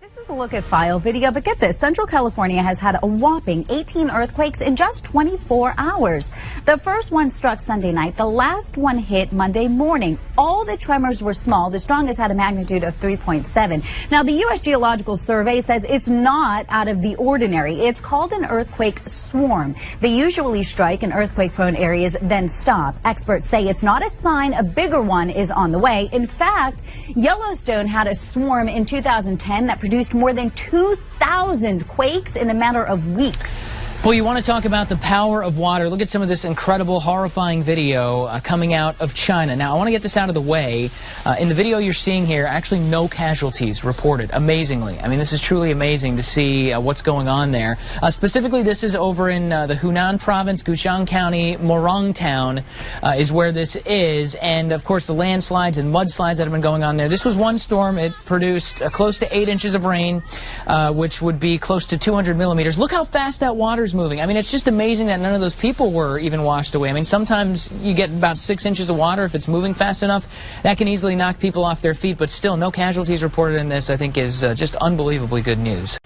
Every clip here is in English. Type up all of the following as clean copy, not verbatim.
This is a look at file video, but get this. Central California has had a whopping 18 earthquakes in just 24 hours. The first one struck Sunday night. The last one hit Monday morning. All the tremors were small. The strongest had a magnitude of 3.7. Now, the U.S. Geological Survey says it's not out of the ordinary. It's called an earthquake swarm. They usually strike in earthquake-prone areas, then stop. Experts say it's not a sign a bigger one is on the way. In fact, Yellowstone had a swarm in 2010 that produced more than 2,000 quakes in a matter of weeks. Well, you want to talk about the power of water. Look at some of this incredible, horrifying video coming out of China. Now, I want to get this out of the way. In the video you're seeing here, actually no casualties reported, amazingly. I mean, this is truly amazing to see what's going on there. Specifically, this is over in the Hunan province, Guqiang County, Morong Town is where this is. And, of course, the landslides and mudslides that have been going on there. This was one storm. It produced close to 8 inches of rain, which would be close to 200 millimeters. Look how fast that water's moving. I mean, it's just amazing that none of those people were even washed away. I mean, sometimes you get about 6 inches of water. If it's moving fast enough, that can easily knock people off their feet. But still, no casualties reported in this, I think, is just unbelievably good news.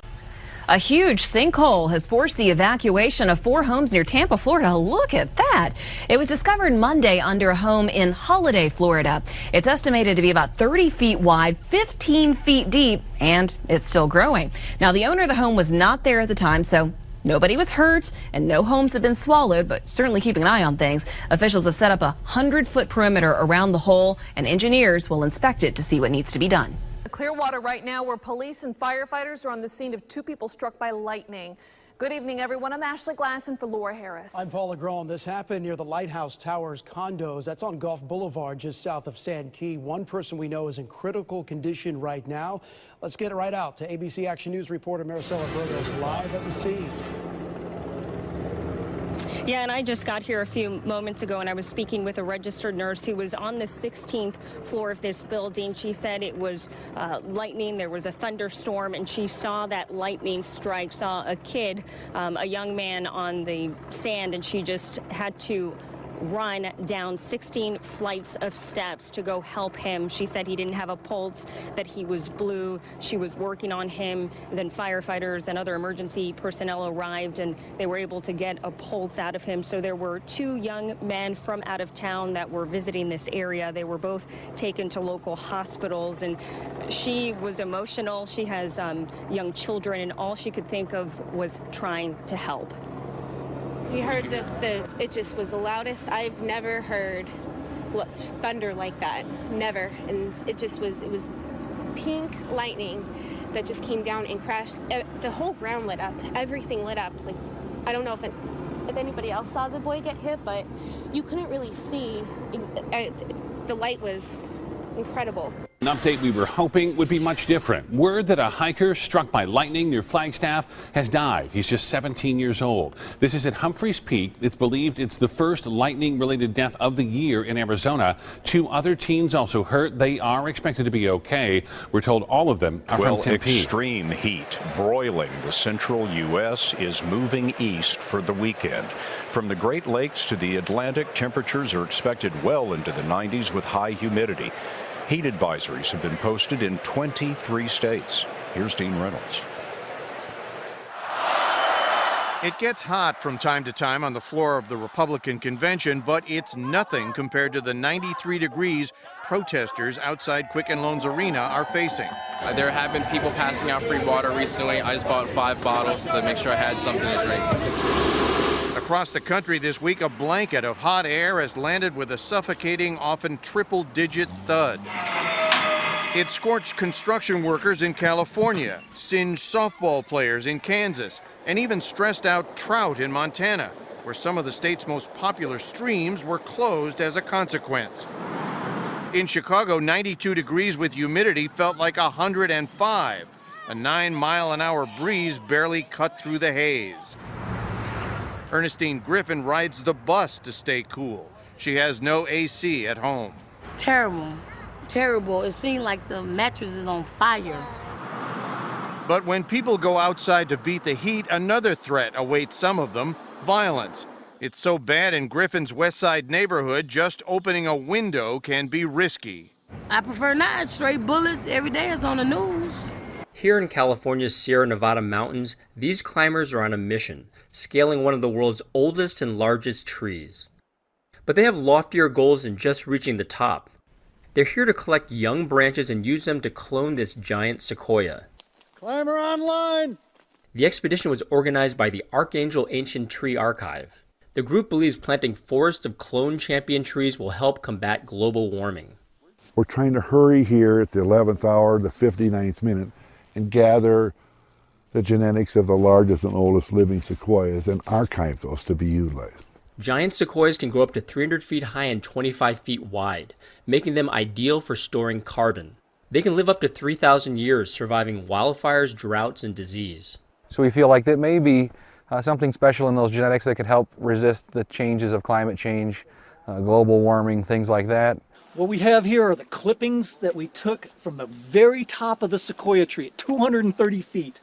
A huge sinkhole has forced the evacuation of 4 homes near Tampa, Florida. Look at that. It was discovered Monday under a home in Holiday, Florida. It's estimated to be about 30 feet wide, 15 feet deep, and it's still growing. Now, the owner of the home was not there at the time, so nobody was hurt and no homes have been swallowed, but certainly keeping an eye on things. Officials have set up a 100-foot perimeter around the hole, and engineers will inspect it to see what needs to be done. Clearwater right now, where police and firefighters are on the scene of 2 people struck by lightning. Good evening, everyone. I'm Ashley Glasson for Laura Harris. I'm Paula Groen. This happened near the Lighthouse Towers condos. That's on Gulf Boulevard, just south of Sand Key. One person we know is in critical condition right now. Let's get it right out to ABC Action News reporter Maricela Burgos live at the scene. Yeah, and I just got here a few moments ago, and I was speaking with a registered nurse who was on the 16th floor of this building. She said it was lightning, there was a thunderstorm, and she saw that lightning strike, saw a kid, a young man on the sand, and she just had to run down 16 flights of steps to go help him. She said he didn't have a pulse, that he was blue. She was working on him. Then firefighters and other emergency personnel arrived, and they were able to get a pulse out of him. So there were 2 young men from out of town that were visiting this area. They were both taken to local hospitals, and she was emotional. She has young children, and all she could think of was trying to help. We heard that it just was the loudest. I've never heard thunder like that, never. And it was pink lightning that just came down and crashed. The whole ground lit up, everything lit up. Like, I don't know if anybody else saw the boy get hit, but you couldn't really see. The light was incredible. An update we were hoping would be much different. Word that a hiker struck by lightning near Flagstaff has died. He's just 17 years old. This is at Humphreys Peak. It's believed it's the first lightning-related death of the year in Arizona. 2 other teens also hurt. They are expected to be okay. We're told all of them are from Tempe. Extreme heat broiling the central U.S. is moving east for the weekend. From the Great Lakes to the Atlantic, temperatures are expected well into the 90s with high humidity. Heat advisories have been posted in 23 states. Here's Dean Reynolds. It gets hot from time to time on the floor of the Republican convention, but it's nothing compared to the 93 degrees protesters outside Quicken Loans Arena are facing. There have been people passing out free water recently. I just bought 5 bottles to make sure I had something to drink. Across the country this week, a blanket of hot air has landed with a suffocating, often triple-digit thud. It scorched construction workers in California, singed softball players in Kansas, and even stressed out trout in Montana, where some of the state's most popular streams were closed as a consequence. In Chicago, 92 degrees with humidity felt like 105. A 9-mile-an-hour breeze barely cut through the haze. Ernestine Griffin rides the bus to stay cool. She has no AC at home. Terrible, terrible. It seemed like the mattress is on fire. But when people go outside to beat the heat, another threat awaits some of them: violence. It's so bad in Griffin's West Side neighborhood, just opening a window can be risky. I prefer not. Straight bullets every day is on the news. Here in California's Sierra Nevada mountains, these climbers are on a mission, scaling one of the world's oldest and largest trees. But they have loftier goals than just reaching the top. They're here to collect young branches and use them to clone this giant sequoia. Climber online! The expedition was organized by the Archangel Ancient Tree Archive. The group believes planting forests of clone champion trees will help combat global warming. We're trying to hurry here at the 11th hour, the 59th minute, and gather the genetics of the largest and oldest living sequoias and archive those to be utilized. Giant sequoias can grow up to 300 feet high and 25 feet wide, making them ideal for storing carbon. They can live up to 3,000 years, surviving wildfires, droughts, and disease. So we feel like that may be something special in those genetics that could help resist the changes of climate change, global warming, things like that. What we have here are the clippings that we took from the very top of the sequoia tree at 230 feet.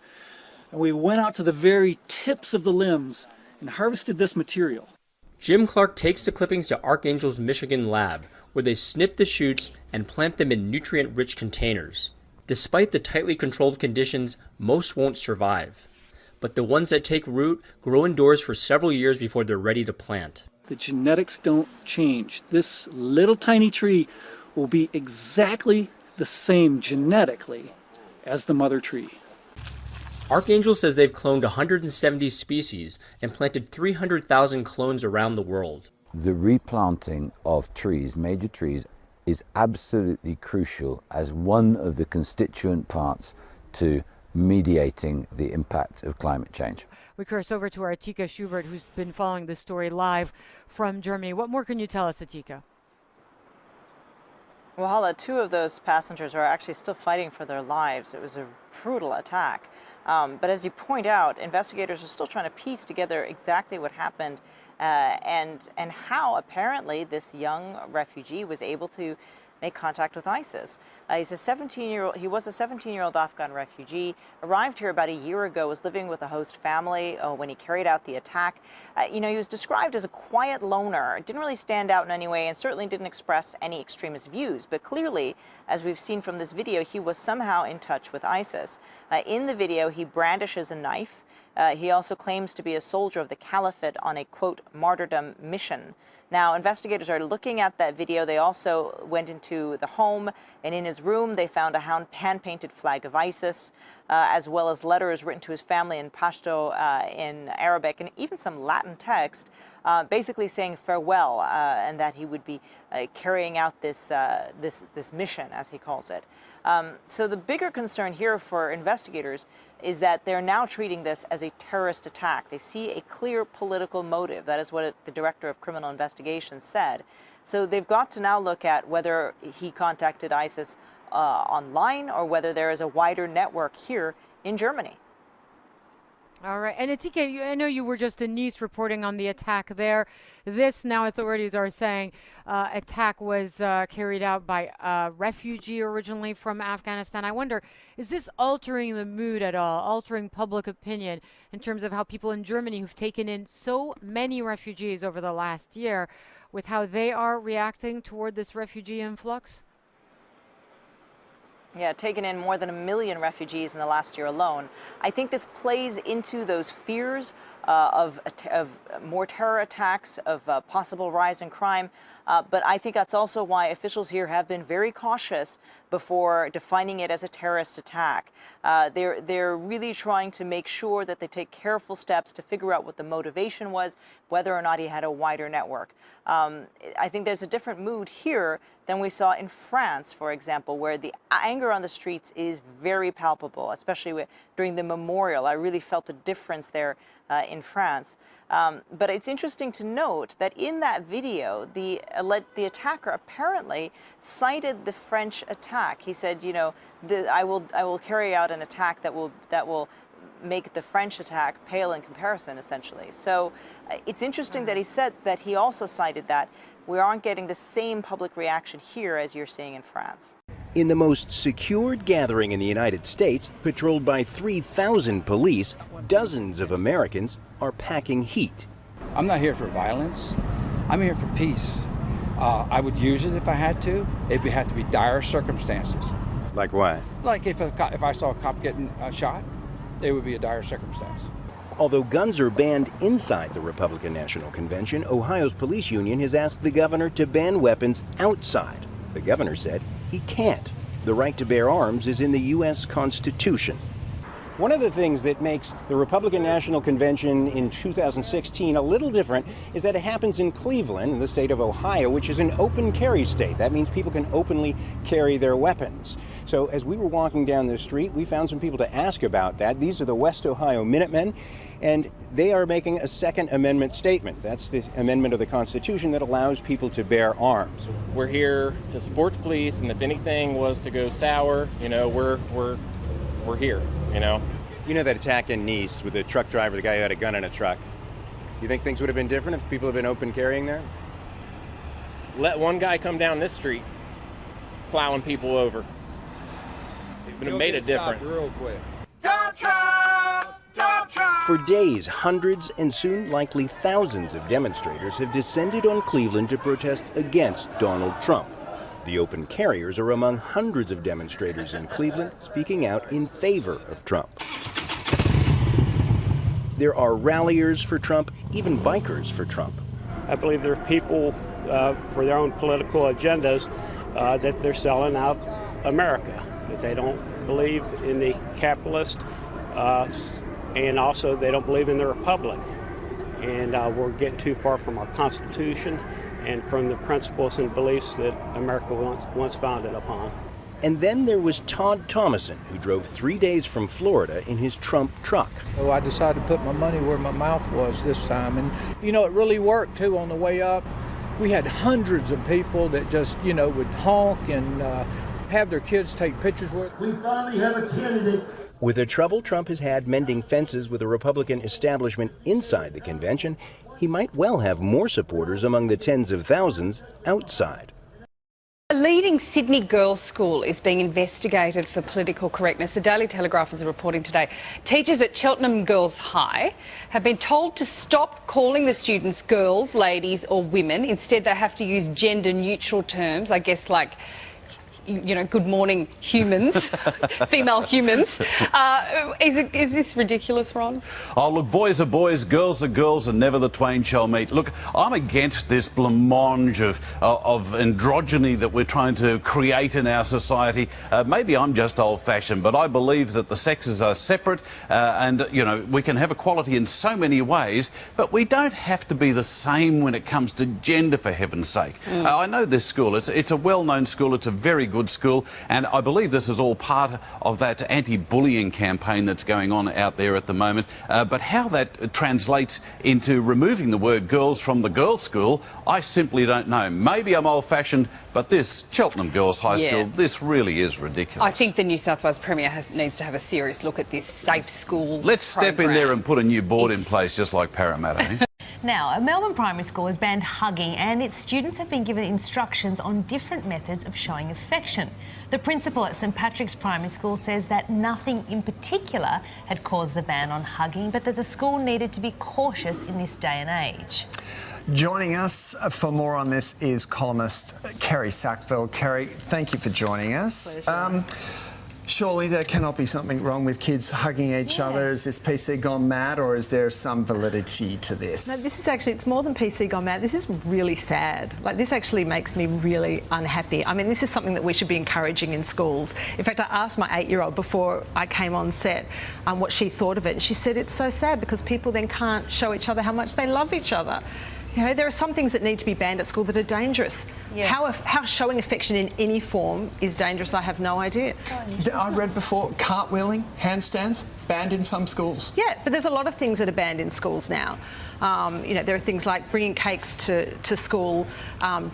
And we went out to the very tips of the limbs and harvested this material. Jim Clark takes the clippings to Archangel's Michigan lab, where they snip the shoots and plant them in nutrient-rich containers. Despite the tightly controlled conditions, most won't survive. But the ones that take root grow indoors for several years before they're ready to plant. The genetics don't change. This little tiny tree will be exactly the same genetically as the mother tree. Archangel says they've cloned 170 species and planted 300,000 clones around the world. The replanting of trees, major trees, is absolutely crucial as one of the constituent parts to mediating the impact of climate change. We cross over to our Atika Schubert, who's been following this story live from Germany. What more can you tell us, Atika? Well, Hala, two of those passengers are actually still fighting for their lives. It was a brutal attack. But as you point out, investigators are still trying to piece together exactly what happened and how apparently this young refugee was able to make contact with ISIS. He was a 17-year-old Afghan refugee, arrived here about a year ago, was living with a host family when he carried out the attack. He was described as a quiet loner, didn't really stand out in any way, and certainly didn't express any extremist views. But clearly, as we've seen from this video, he was somehow in touch with ISIS. In the video, he brandishes a knife. He also claims to be a soldier of the Caliphate on a, quote, martyrdom mission. Now, investigators are looking at that video. They also went into the home, and in his room, they found a hand-painted flag of ISIS, as well as letters written to his family in Pashto, in Arabic, and even some Latin text, basically saying farewell, and that he would be carrying out this mission, as he calls it. So the bigger concern here for investigators is that they're now treating this as a terrorist attack. They see a clear political motive. That is what the director of criminal investigations said. So they've got to now look at whether he contacted ISIS online or whether there is a wider network here in Germany. All right. And Atika, I know you were just in Nice reporting on the attack there. This now authorities are saying attack was carried out by a refugee originally from Afghanistan. I wonder, is this altering the mood at all, altering public opinion in terms of how people in Germany who've taken in so many refugees over the last year, with how they are reacting toward this refugee influx? Yeah, taken in more than 1 million refugees in the last year alone. I think this plays into those fears of more terror attacks, of possible rise in crime. But I think that's also why officials here have been very cautious before defining it as a terrorist attack. They're really trying to make sure that they take careful steps to figure out what the motivation was, whether or not he had a wider network. I think there's a different mood here than we saw in France, for example, where the anger on the streets is very palpable, especially during the memorial. I really felt a difference there in France. But it's interesting to note that in that video, the attacker apparently cited the French attack. He said, you know, I will carry out an attack that will make the French attack pale in comparison, essentially. So it's interesting that he said that he also cited that. We aren't getting the same public reaction here as you're seeing in France. In the most secured gathering in the United States, patrolled by 3,000 police, dozens of Americans are packing heat. I'm not here for violence. I'm here for peace. I would use it if I had to. It would have to be dire circumstances. Like what? Like if I saw a cop getting shot, it would be a dire circumstance. Although guns are banned inside the Republican National Convention, Ohio's police union has asked the governor to ban weapons outside. The governor said he can't. The right to bear arms is in the U.S. Constitution. One of the things that makes the Republican National Convention in 2016 a little different is that it happens in Cleveland, in the state of Ohio, which is an open carry state. That means people can openly carry their weapons. So as we were walking down the street, we found some people to ask about that. These are the West Ohio Minutemen, and they are making a Second Amendment statement. That's the amendment of the Constitution that allows people to bear arms. We're here to support the police, and if anything was to go sour, you know, we're here, you know. You know that attack in Nice with the truck driver, the guy who had a gun in a truck. You think things would have been different if people had been open carrying there? Let one guy come down this street, plowing people over. It would have made a difference. Real quick. Stop Trump! Stop Trump! For days, hundreds and soon likely thousands of demonstrators have descended on Cleveland to protest against Donald Trump. The open carriers are among hundreds of demonstrators in Cleveland speaking out in favor of Trump. There are ralliers for Trump, even bikers for Trump. I believe there are people for their own political agendas that they're selling out America, that they don't believe in the capitalist and also they don't believe in the republic. And we're getting too far from our Constitution and from the principles and beliefs that America once founded upon. And then there was Todd Thomason, who drove 3 days from Florida in his Trump truck. So I decided to put my money where my mouth was this time. And, you know, it really worked, too, on the way up. We had hundreds of people that just, you know, would honk and have their kids take pictures with. We finally have a candidate. With the trouble Trump has had mending fences with the Republican establishment inside the convention, he might well have more supporters among the tens of thousands outside. A leading Sydney girls' school is being investigated for political correctness. The Daily Telegraph is reporting today. Teachers at Cheltenham Girls High have been told to stop calling the students girls, ladies or women. Instead, they have to use gender-neutral terms, I guess, like, you know, good morning humans, female humans. Is this ridiculous, Ron? Oh, look, boys are boys, girls are girls, and never the twain shall meet. Look, I'm against this blancmange of androgyny that we're trying to create in our society. Maybe I'm just old-fashioned, but I believe that the sexes are separate and, you know, we can have equality in so many ways, but we don't have to be the same when it comes to gender, for heaven's sake. I know this school. It's a well-known school. It's a very good school, and I believe this is all part of that anti-bullying campaign that's going on out there at the moment. But how that translates into removing the word girls from the girls' school, I simply don't know. Maybe I'm old-fashioned, but this Cheltenham Girls High School, this really is ridiculous. I think the New South Wales Premier needs to have a serious look at this safe schools Let's step in there and put a new board in place, just like Parramatta. Now, a Melbourne primary school has banned hugging and its students have been given instructions on different methods of showing affection. The principal at St Patrick's Primary School says that nothing in particular had caused the ban on hugging, but that the school needed to be cautious in this day and age. Joining us for more on this is columnist Kerry Sackville. Kerry, thank you for joining us. Surely there cannot be something wrong with kids hugging each other. Is this PC gone mad, or is there some validity to this? No, this is actually, it's more than PC gone mad. This is really sad. Like, this actually makes me really unhappy. I mean, this is something that we should be encouraging in schools. In fact, I asked my 8-year-old before I came on set what she thought of it, and she said it's so sad because people then can't show each other how much they love each other. You know, there are some things that need to be banned at school that are dangerous. Yeah. How showing affection in any form is dangerous, I have no idea. I read before cartwheeling, handstands, banned in some schools. Yeah, but there's a lot of things that are banned in schools now. You know, there are things like bringing cakes to school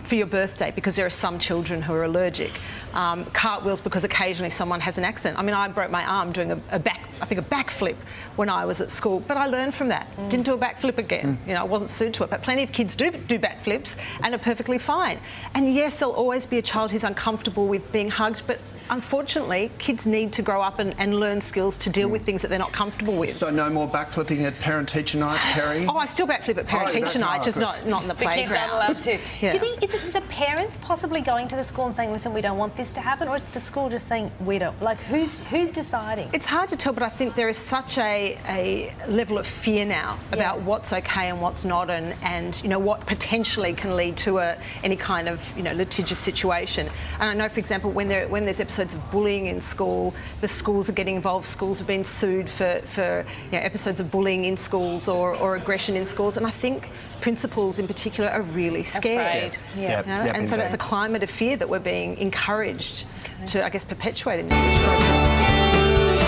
for your birthday because there are some children who are allergic. Cartwheels because occasionally someone has an accident. I mean, I broke my arm doing a backflip when I was at school, but I learned from that. Didn't do a backflip again. You know, I wasn't suited to it, but plenty of kids do backflips and are perfectly fine. And yes, there'll always be a child who's uncomfortable with being hugged, but unfortunately, kids need to grow up and learn skills to deal with things that they're not comfortable with. So no more backflipping at parent-teacher night, Kerry? Oh, I still backflip at parent-teacher night, just not in the playground. Kids aren't allowed to. Yeah. Do you think, is it the parents possibly going to the school and saying, listen, we don't want this to happen, or is the school just saying, we don't? Like, who's deciding? It's hard to tell, but I think there is such a level of fear now about what's okay and what's not, and you know, what potentially can lead to any kind of, you know, litigious situation. And I know, for example, when there's episodes of bullying in school, the schools are getting involved. Schools have been sued for you know, episodes of bullying in schools or aggression in schools, and I think principals in particular are really scared. And so that's a climate of fear that we're being encouraged to, I guess, perpetuate in this situation.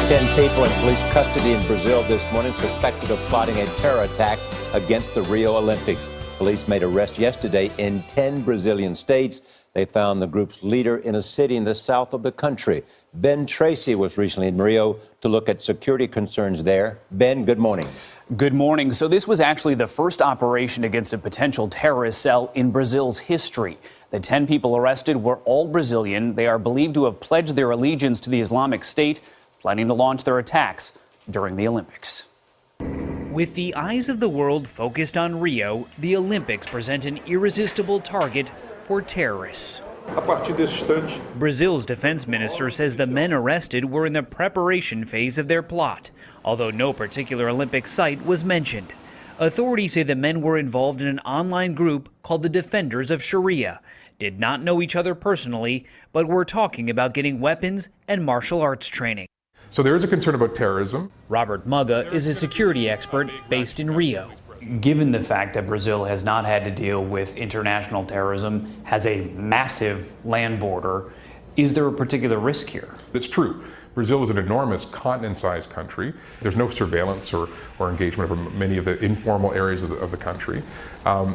10 people in police custody in Brazil this morning suspected of plotting a terror attack against the Rio Olympics. Police made arrests yesterday in 10 Brazilian states. They found the group's leader in a city in the south of the country. Ben Tracy was recently in Rio to look at security concerns there. Ben, good morning. Good morning. So this was actually the first operation against a potential terrorist cell in Brazil's history. The 10 people arrested were all Brazilian. They are believed to have pledged their allegiance to the Islamic State, planning to launch their attacks during the Olympics. With the eyes of the world focused on Rio, the Olympics present an irresistible target for terrorists. Brazil's defense minister says the men arrested were in the preparation phase of their plot, although no particular Olympic site was mentioned. Authorities say the men were involved in an online group called the Defenders of Sharia, did not know each other personally, but were talking about getting weapons and martial arts training. So there is a concern about terrorism. Robert Mugga is a security expert based in Rio. Given the fact that Brazil has not had to deal with international terrorism, has a massive land border, is there a particular risk here? It's true. Brazil is an enormous continent-sized country. There's no surveillance or engagement over many of the informal areas of the country.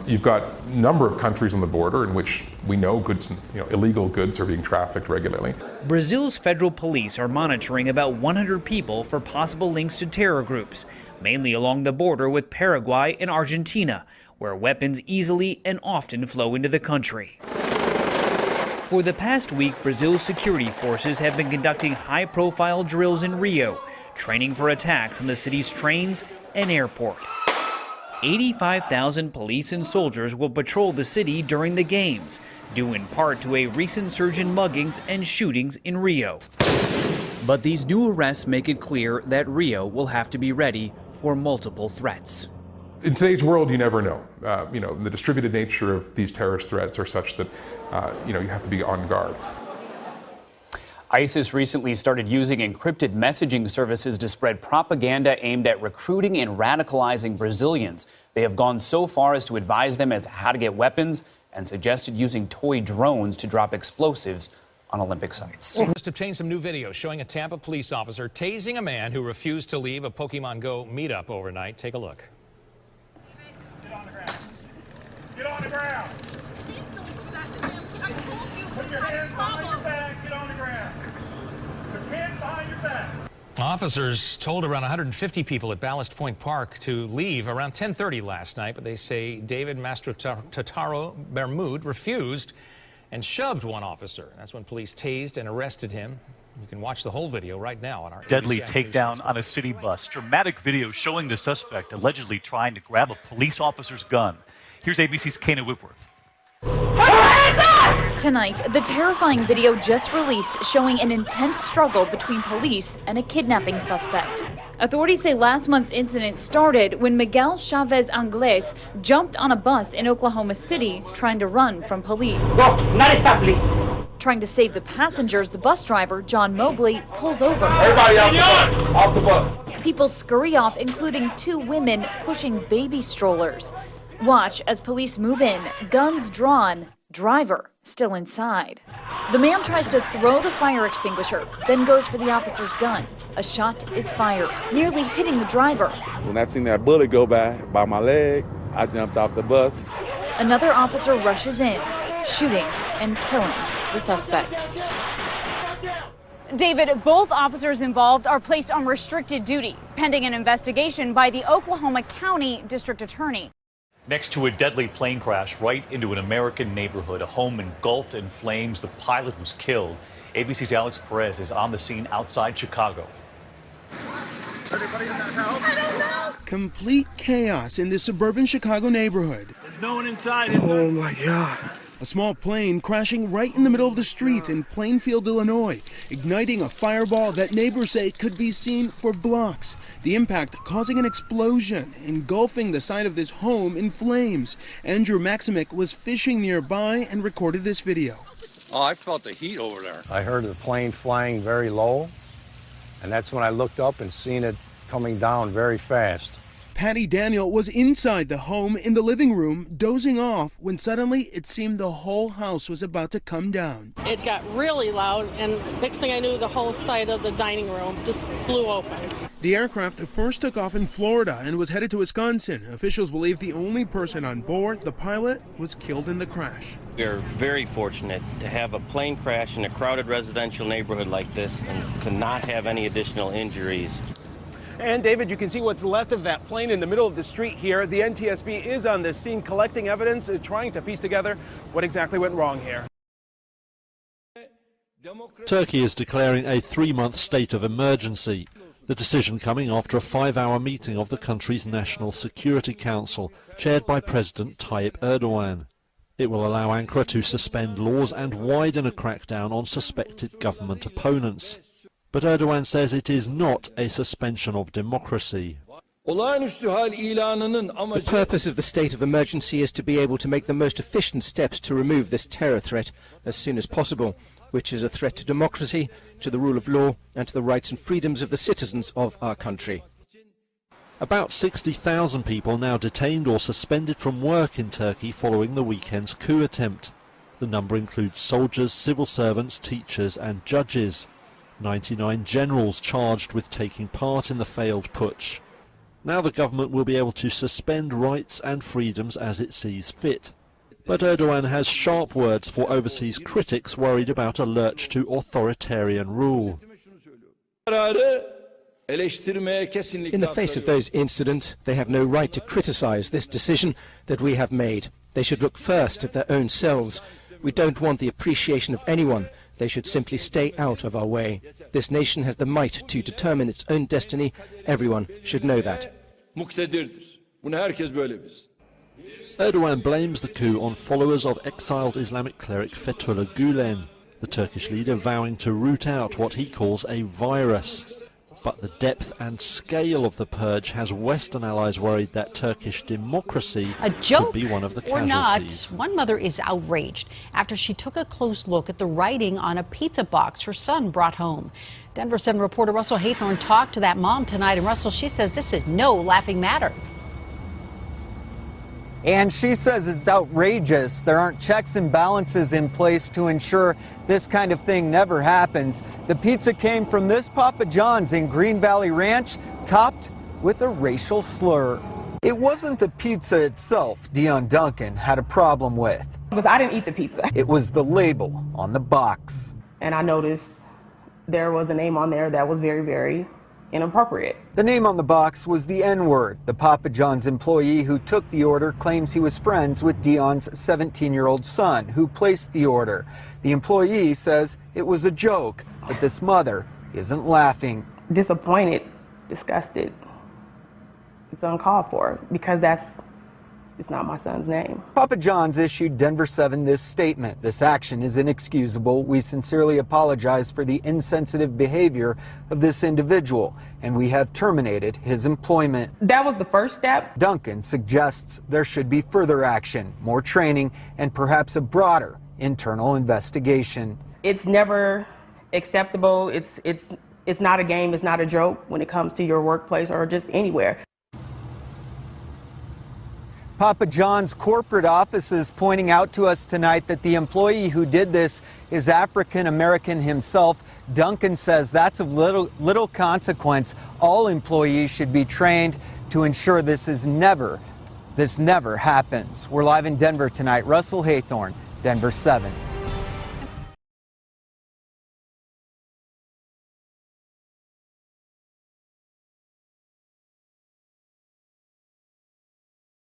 You've got a number of countries on the border in which we know goods, illegal goods are being trafficked regularly. Brazil's federal police are monitoring about 100 people for possible links to terror groups, mainly along the border with Paraguay and Argentina, where weapons easily and often flow into the country. For the past week, Brazil's security forces have been conducting high-profile drills in Rio, training for attacks on the city's trains and airport. 85,000 police and soldiers will patrol the city during the games, due in part to a recent surge in muggings and shootings in Rio. But these new arrests make it clear that Rio will have to be ready for multiple threats. In today's world, you never know. The distributed nature of these terrorist threats are such that, you have to be on guard. ISIS recently started using encrypted messaging services to spread propaganda aimed at recruiting and radicalizing Brazilians. They have gone so far as to advise them as to how to get weapons and suggested using toy drones to drop explosives on Olympic sites. Just obtained some new video showing a Tampa police officer tasing a man who refused to leave a Pokemon Go meetup overnight. Take a look. Get on the ground. Put your hands behind your back. Get on the ground. Put your hands behind your back. Officers told around 150 people at Ballast Point Park to leave around 10:30 last night, but they say David Mastrotaro Bermud refused and shoved one officer. That's when police tased and arrested him. You can watch the whole video right now on our Deadly ABC takedown on a city bus. Dramatic video showing the suspect allegedly trying to grab a police officer's gun. Here's ABC's Kana Whitworth. Tonight, the terrifying video just released showing an intense struggle between police and a kidnapping suspect. Authorities say last month's incident started when Miguel Chavez Angles jumped on a bus in Oklahoma City trying to run from police. Trying to save the passengers, the bus driver, John Mobley, pulls over. Everybody off the bus. People scurry off, including 2 women pushing baby strollers. Watch as police move in, guns drawn, driver still inside. The man tries to throw the fire extinguisher, then goes for the officer's gun. A shot is fired, nearly hitting the driver. When I seen that bullet go by my leg, I jumped off the bus. Another officer rushes in, shooting and killing the suspect. David, both officers involved are placed on restricted duty, pending an investigation by the Oklahoma County District Attorney. Next to a deadly plane crash right into an American neighborhood, a home engulfed in flames. The pilot was killed. ABC's Alex Perez is on the scene outside Chicago. Complete chaos in this suburban Chicago neighborhood. There's no one inside. Oh my God. A small plane crashing right in the middle of the street in Plainfield, Illinois, igniting a fireball that neighbors say could be seen for blocks. The impact causing an explosion, engulfing the side of this home in flames. Andrew Maximic was fishing nearby and recorded this video. Oh, I felt the heat over there. I heard the plane flying very low, and that's when I looked up and seen it coming down very fast. Patty Daniel was inside the home in the living room, dozing off, when suddenly it seemed the whole house was about to come down. It got really loud, and next thing I knew, the whole side of the dining room just blew open. The aircraft first took off in Florida and was headed to Wisconsin. Officials believe the only person on board, the pilot, was killed in the crash. We are very fortunate to have a plane crash in a crowded residential neighborhood like this and to not have any additional injuries. And David, you can see what's left of that plane in the middle of the street here. The NTSB is on the scene collecting evidence, trying to piece together what exactly went wrong here. Turkey is declaring a 3-month state of emergency. The decision coming after a 5-hour meeting of the country's National Security Council, chaired by President Tayyip Erdogan. It will allow Ankara to suspend laws and widen a crackdown on suspected government opponents. But Erdogan says it is not a suspension of democracy. The purpose of the state of emergency is to be able to make the most efficient steps to remove this terror threat as soon as possible, which is a threat to democracy, to the rule of law, and to the rights and freedoms of the citizens of our country. About 60,000 people now detained or suspended from work in Turkey following the weekend's coup attempt. The number includes soldiers, civil servants, teachers and judges. 99 generals charged with taking part in the failed putsch. Now the government will be able to suspend rights and freedoms as it sees fit. But Erdogan has sharp words for overseas critics worried about a lurch to authoritarian rule. In the face of those incidents, they have no right to criticize this decision that we have made. They should look first at their own selves. We don't want the appreciation of anyone. They should simply stay out of our way. This nation has the might to determine its own destiny. Everyone should know that. Erdogan blames the coup on followers of exiled Islamic cleric Fethullah Gulen, the Turkish leader vowing to root out what he calls a virus. But the depth and scale of the purge has Western allies worried that Turkish democracy could be one of the casualties. Or not, one mother is outraged after she took a close look at the writing on a pizza box her son brought home. Denver 7 reporter Russell Haythorne talked to that mom tonight, and Russell, she says this is no laughing matter. And she says it's outrageous. There aren't checks and balances in place to ensure this kind of thing never happens. The pizza came from this Papa John's in Green Valley Ranch, topped with a racial slur. It wasn't the pizza itself Dion Duncan had a problem with. Because I didn't eat the pizza. It was the label on the box. And I noticed there was a name on there that was very, very inappropriate. The name on the box was the N-word. The Papa John's employee who took the order claims he was friends with Dion's 17-year-old son who placed the order. The employee says it was a joke, but this mother isn't laughing. Disappointed, disgusted. It's uncalled for because it's not my son's name. Papa John's issued Denver 7 this statement. This action is inexcusable. We sincerely apologize for the insensitive behavior of this individual, and we have terminated his employment. That was the first step. Duncan suggests there should be further action, more training, and perhaps a broader internal investigation. It's never acceptable. It's not a game. It's not a joke when it comes to your workplace or just anywhere. Papa John's corporate office is pointing out to us tonight that the employee who did this is African American himself. Duncan says that's of little consequence. All employees should be trained to ensure this never happens. We're live in Denver tonight. Russell Haythorne, Denver 7.